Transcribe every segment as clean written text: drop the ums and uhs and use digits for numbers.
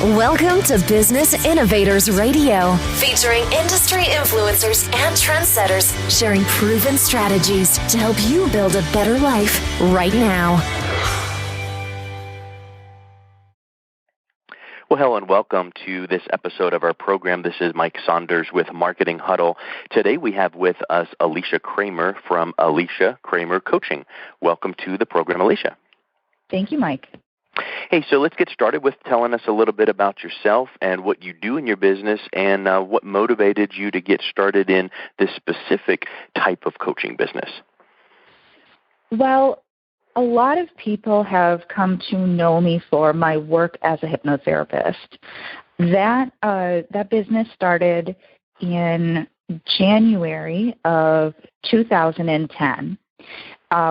Welcome to Business Innovators Radio, featuring industry influencers and trendsetters sharing proven strategies to help you build a better life right now. Well, hello and welcome to this episode of our program. This is Mike Saunders with Marketing Huddle. Today we have with us Alicia Cramer from Alicia Cramer Coaching. Welcome to the program, Alicia. Thank you, Mike. Hey, so let's get started with telling us a little bit about yourself and what you do in your business and what motivated you to get started in this specific type of coaching business. Well, a lot of people have come to know me for my work as a hypnotherapist. That business started in January of 2010.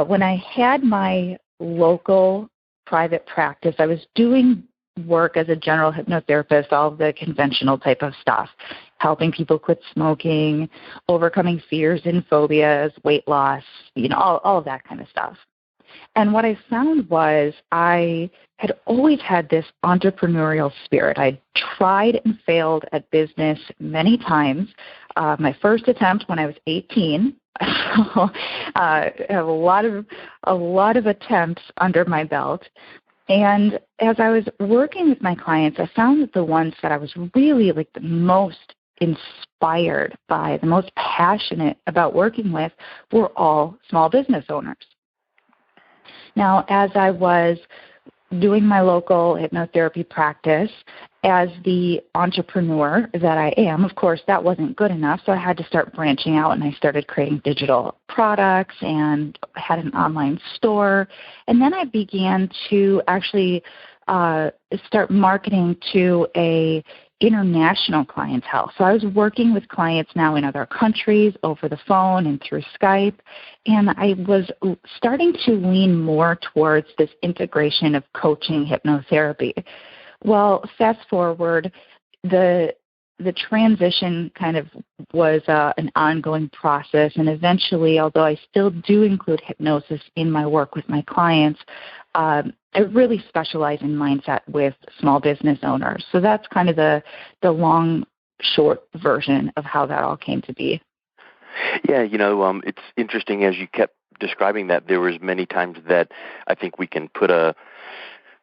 When I had my local private practice, I was doing work as a general hypnotherapist, all of the conventional type of stuff, helping people quit smoking, overcoming fears and phobias, weight loss, all of that kind of stuff. And what I found was I had always had this entrepreneurial spirit. I tried and failed at business many times. My first attempt when I was 18. I have a lot of attempts under my belt. And as I was working with my clients, I found that the ones that I was really the most inspired by, the most passionate about working with, were all small business owners. Now, as I was doing my local hypnotherapy practice, as the entrepreneur that I am, of course, that wasn't good enough, so I had to start branching out, and I started creating digital products and had an online store. And then I began to actually start marketing to a international clientele. So I was working with clients now in other countries over the phone and through Skype, and I was starting to lean more towards this integration of coaching hypnotherapy. Well, fast forward, the transition kind of was an ongoing process, and eventually, although I still do include hypnosis in my work with my clients, I really specialize in mindset with small business owners. So that's kind of the long, short version of how that all came to be. Yeah, it's interesting as you kept describing that. There was many times that I think we can put a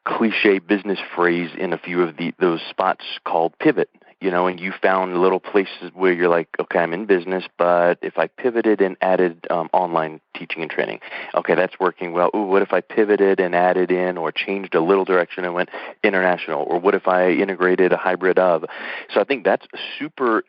cliche business phrase in a few of those spots called pivot. And you found little places where you're like, okay, I'm in business, but if I pivoted and added online teaching and training, okay, that's working well. Ooh, what if I pivoted and added in or changed a little direction and went international? Or what if I integrated a hybrid of? So I think that's super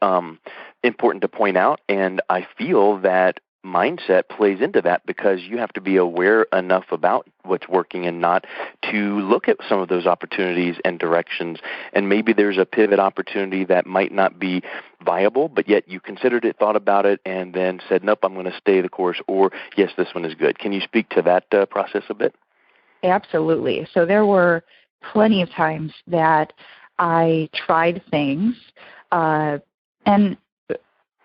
important to point out, and I feel that mindset plays into that because you have to be aware enough about what's working and not to look at some of those opportunities and directions. And maybe there's a pivot opportunity that might not be viable, but yet you considered it, thought about it, and then said, nope, I'm going to stay the course, or yes, this one is good. Can you speak to that process a bit? Absolutely. So there were plenty of times that I tried things, and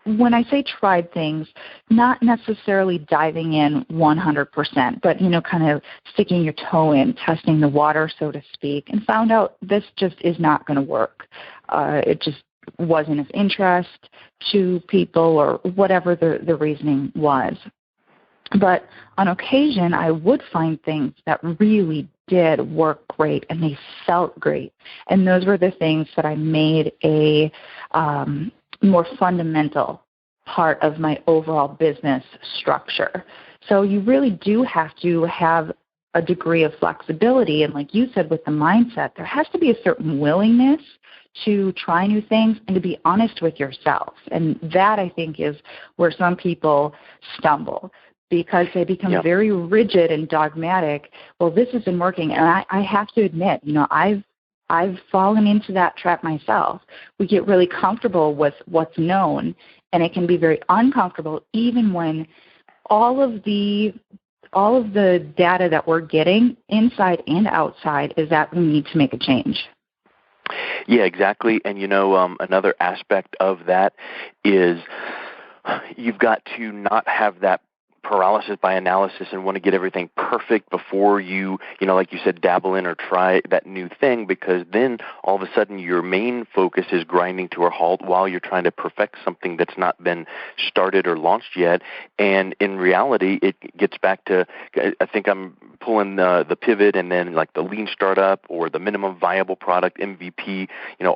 when I say tried things, not necessarily diving in 100%, but, kind of sticking your toe in, testing the water, so to speak, and found out this just is not going to work. It just wasn't of interest to people or whatever the reasoning was. But on occasion, I would find things that really did work great and they felt great. And those were the things that I made a more fundamental part of my overall business structure. So you really do have to have a degree of flexibility. And like you said, with the mindset, there has to be a certain willingness to try new things and to be honest with yourself. And that, I think, is where some people stumble because they become very rigid and dogmatic. Well, this isn't working. And I have to admit, I've fallen into that trap myself. We get really comfortable with what's known, and it can be very uncomfortable even when all of the data that we're getting inside and outside is that we need to make a change. Yeah, exactly. And, another aspect of that is you've got to not have that paralysis by analysis and want to get everything perfect before you like you said, dabble in or try that new thing, because then all of a sudden your main focus is grinding to a halt while you're trying to perfect something that's not been started or launched yet. And in reality, it gets back to, I think I'm pulling the pivot and then like the lean startup or the minimum viable product, MVP,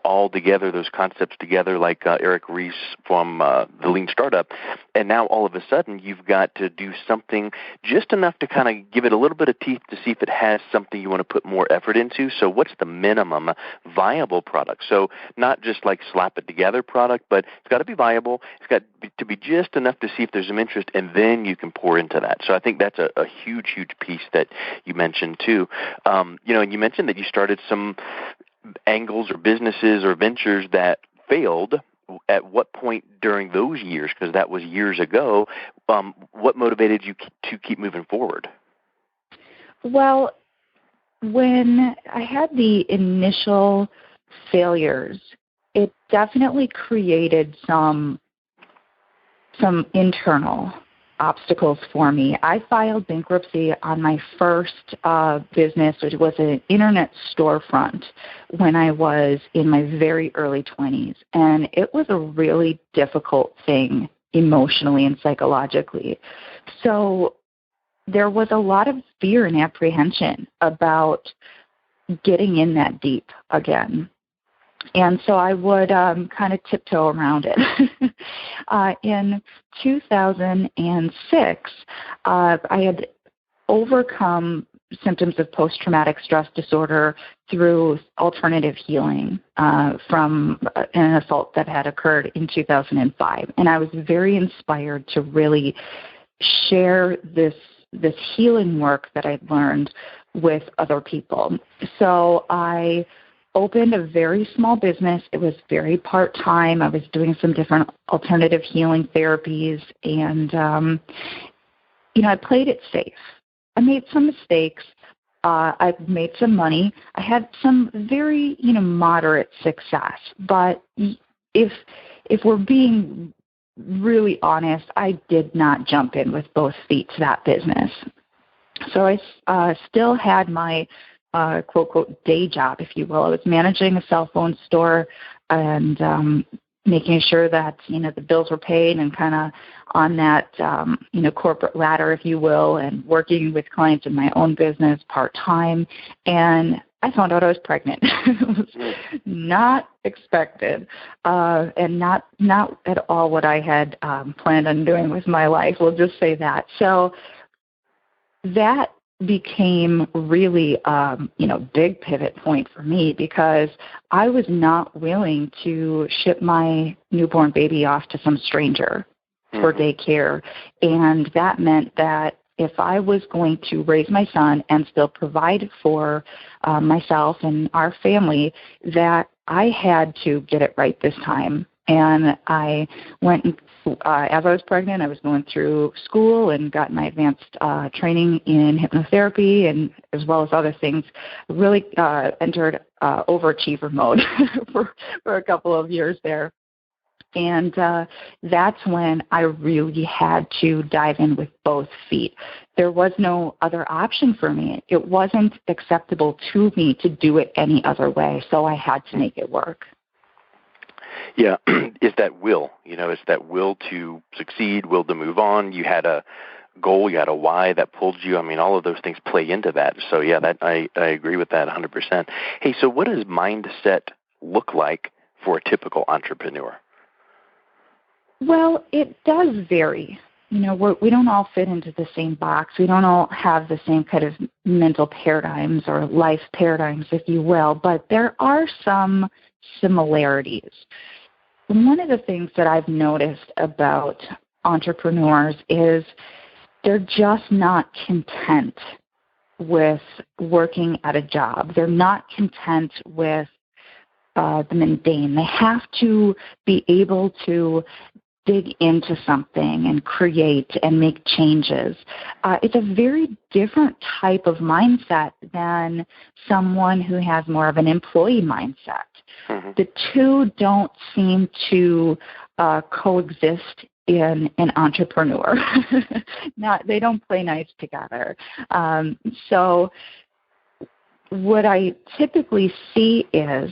all together, those concepts together, like Eric Ries from the lean startup. And now all of a sudden you've got to do something just enough to kind of give it a little bit of teeth to see if it has something you want to put more effort into. So what's the minimum viable product? So not just like slap it together product, but it's got to be viable. It's got to be just enough to see if there's some interest, and then you can pour into that. So I think that's a huge, huge piece that you mentioned too. And you mentioned that you started some angles or businesses or ventures that failed. At what point during those years, because that was years ago, what motivated you to keep moving forward? Well, when I had the initial failures, it definitely created some internal obstacles for me. I filed bankruptcy on my first business, which was an internet storefront, when I was in my very early 20s. And it was a really difficult thing emotionally and psychologically. So there was a lot of fear and apprehension about getting in that deep again. And so I would kind of tiptoe around it. In 2006, I had overcome symptoms of post-traumatic stress disorder through alternative healing from an assault that had occurred in 2005. And I was very inspired to really share this healing work that I'd learned with other people. So I opened a very small business. It was very part-time. I was doing some different alternative healing therapies, and, I played it safe. I made some mistakes. I made some money. I had some very, moderate success. But if we're being really honest, I did not jump in with both feet to that business. So I still had my quote, quote, day job, if you will. I was managing a cell phone store and making sure that, the bills were paid and kind of on that, corporate ladder, if you will, and working with clients in my own business part-time. And I found out I was pregnant. It was not expected and not at all what I had planned on doing with my life. We'll just say that. So that became really, big pivot point for me, because I was not willing to ship my newborn baby off to some stranger for daycare. And that meant that if I was going to raise my son and still provide for myself and our family, that I had to get it right this time. And I went, as I was pregnant, I was going through school and got my advanced training in hypnotherapy, and as well as other things. Really entered overachiever mode for a couple of years there. And that's when I really had to dive in with both feet. There was no other option for me. It wasn't acceptable to me to do it any other way, so I had to make it work. Yeah, it's that will, it's that will to succeed, will to move on. You had a goal, you had a why that pulled you. I mean, all of those things play into that. So, yeah, that I agree with that 100%. Hey, so what does mindset look like for a typical entrepreneur? Well, it does vary. We don't all fit into the same box. We don't all have the same kind of mental paradigms or life paradigms, if you will, but there are some similarities. One of the things that I've noticed about entrepreneurs is they're just not content with working at a job. They're not content with the mundane. They have to be able to dig into something and create and make changes. It's a very different type of mindset than someone who has more of an employee mindset. Mm-hmm. The two don't seem to coexist in an entrepreneur. They don't play nice together. So what I typically see is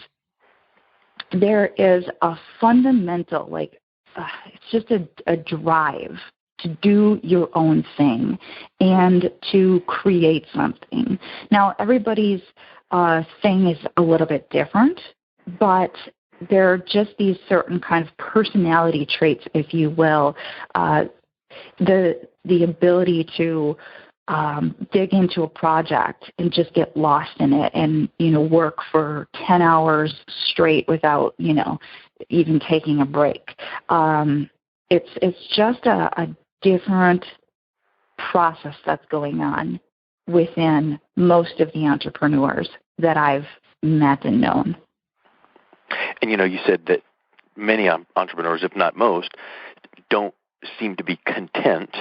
there is a fundamental, it's just a drive to do your own thing and to create something. Now, everybody's thing is a little bit different, but there are just these certain kind of personality traits, if you will, the ability to dig into a project and just get lost in it and, work for 10 hours straight without, even taking a break. It's just a different process that's going on within most of the entrepreneurs that I've met and known. And, you said that many entrepreneurs, if not most, don't seem to be content.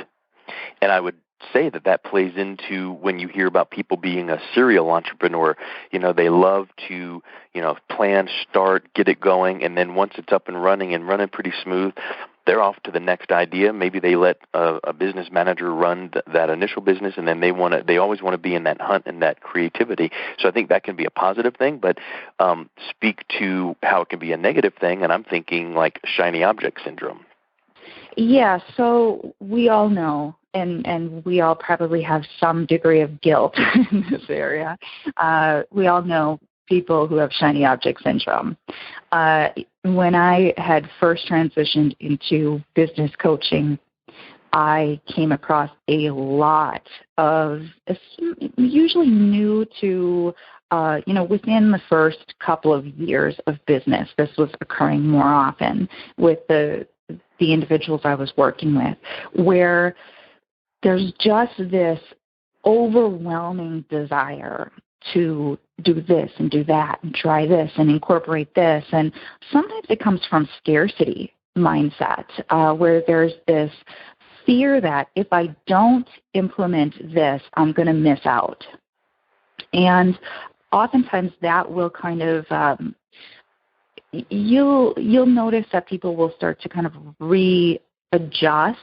And I would say that plays into when you hear about people being a serial entrepreneur. They love to, plan, start, get it going, and then once it's up and running pretty smooth, they're off to the next idea. Maybe they let a business manager run that initial business, and then they always want to be in that hunt and that creativity. So I think that can be a positive thing, but speak to how it can be a negative thing, and I'm thinking like shiny object syndrome. Yeah, so we all know, and we all probably have some degree of guilt in this area. We all know people who have shiny object syndrome. When I had first transitioned into business coaching, I came across a lot of, usually new to, within the first couple of years of business. This was occurring more often with the individuals I was working with, where there's just this overwhelming desire to do this and do that and try this and incorporate this. And sometimes it comes from scarcity mindset, where there's this fear that if I don't implement this, I'm going to miss out. And oftentimes that will kind of, you'll notice that people will start to kind of readjust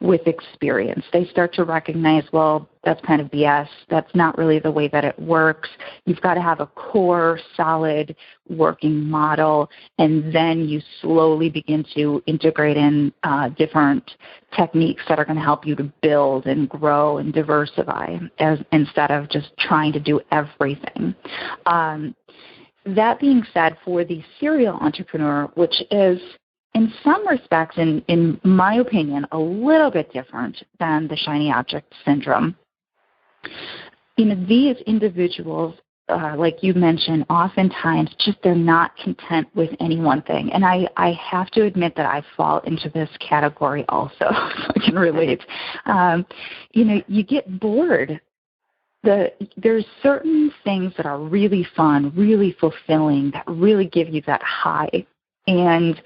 with experience. They start to recognize, well, that's kind of BS. That's not really the way that it works. You've got to have a core, solid working model, and then you slowly begin to integrate in different techniques that are going to help you to build and grow and diversify instead of just trying to do everything. That being said, for the serial entrepreneur, which is in some respects, in my opinion, a little bit different than the shiny object syndrome, these individuals, like you mentioned, oftentimes just they're not content with any one thing. And I have to admit that I fall into this category also, so I can relate. You get bored. There's certain things that are really fun, really fulfilling, that really give you that high. And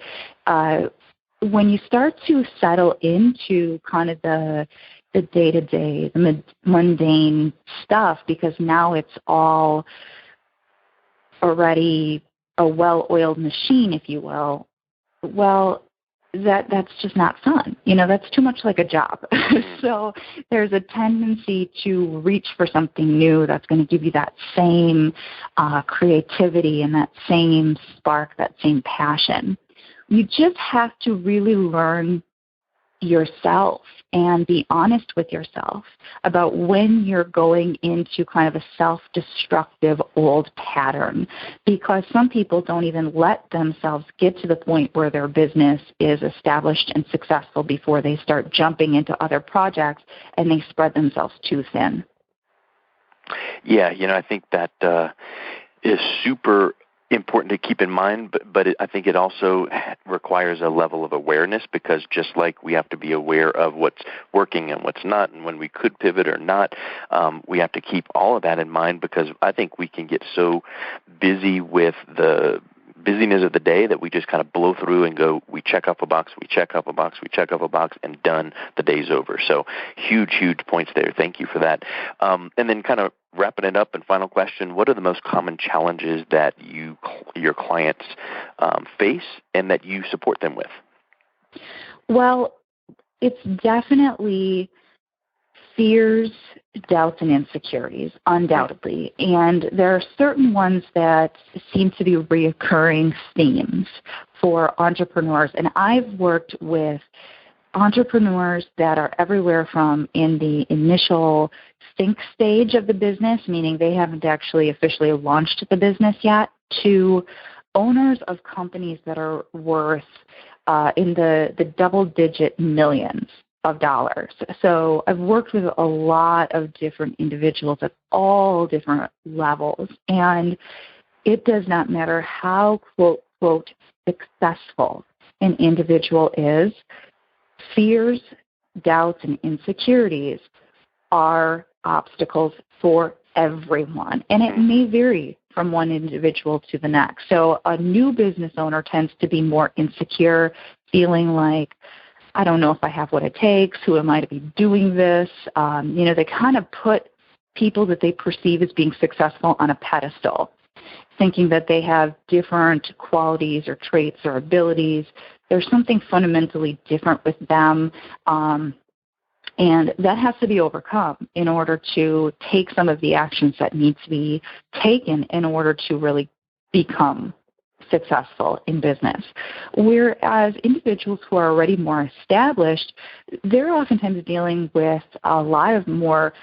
when you start to settle into kind of the day-to-day, the mundane stuff, because now it's all already a well-oiled machine, if you will, well, that's just not fun. That's too much like a job. So there's a tendency to reach for something new that's going to give you that same creativity and that same spark, that same passion. You just have to really learn yourself and be honest with yourself about when you're going into kind of a self-destructive old pattern, because some people don't even let themselves get to the point where their business is established and successful before they start jumping into other projects and they spread themselves too thin. Yeah, I think that is super important to keep in mind, but I think it also requires a level of awareness, because just like we have to be aware of what's working and what's not, and when we could pivot or not, we have to keep all of that in mind, because I think we can get so busy with the busyness of the day that we just kind of blow through and go, we check off a box, we check off a box, we check off a box, and done, the day's over. So huge points there. Thank you for that. And then kind of wrapping it up, and final question, what are the most common challenges that your clients face and that you support them with? Well, it's definitely fears, doubts, and insecurities, undoubtedly. And there are certain ones that seem to be reoccurring themes for entrepreneurs. And I've worked with entrepreneurs that are everywhere from in the initial think stage of the business, meaning they haven't actually officially launched the business yet, to owners of companies that are worth in the double-digit millions of dollars. So I've worked with a lot of different individuals at all different levels, and it does not matter how, quote, successful an individual is, fears, doubts, and insecurities are obstacles for everyone, and it may vary from one individual to the next. So a new business owner tends to be more insecure, feeling like, I don't know if I have what it takes, who am I to be doing this? They kind of put people that they perceive as being successful on a pedestal, thinking that they have different qualities or traits or abilities. There's something fundamentally different with them, and that has to be overcome in order to take some of the actions that need to be taken in order to really become successful in business. Whereas individuals who are already more established, they're oftentimes dealing with a lot of more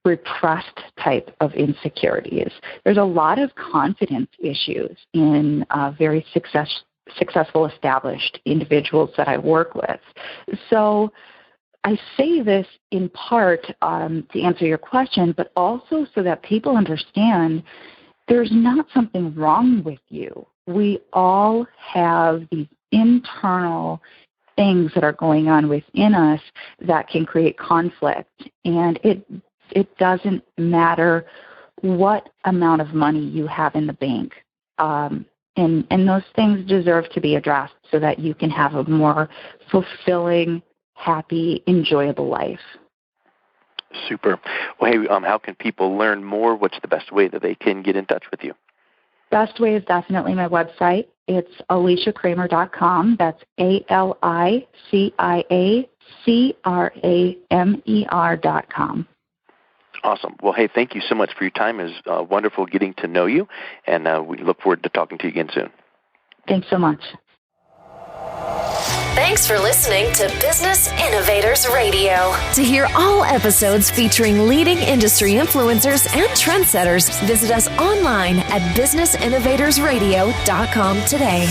repressed type of insecurities. There's a lot of confidence issues in very successful established individuals that I work with. So I say this in part to answer your question, but also so that people understand there's not something wrong with you. We all have these internal things that are going on within us that can create conflict, and it doesn't matter what amount of money you have in the bank. And those things deserve to be addressed so that you can have a more fulfilling, happy, enjoyable life. Super. Well, hey, how can people learn more? What's the best way that they can get in touch with you? Best way is definitely my website. It's aliciacramer.com. That's ALICIACRAMER.com. Awesome. Well, hey, thank you so much for your time. It was wonderful getting to know you, and we look forward to talking to you again soon. Thanks so much. Thanks for listening to Business Innovators Radio. To hear all episodes featuring leading industry influencers and trendsetters, visit us online at businessinnovatorsradio.com today.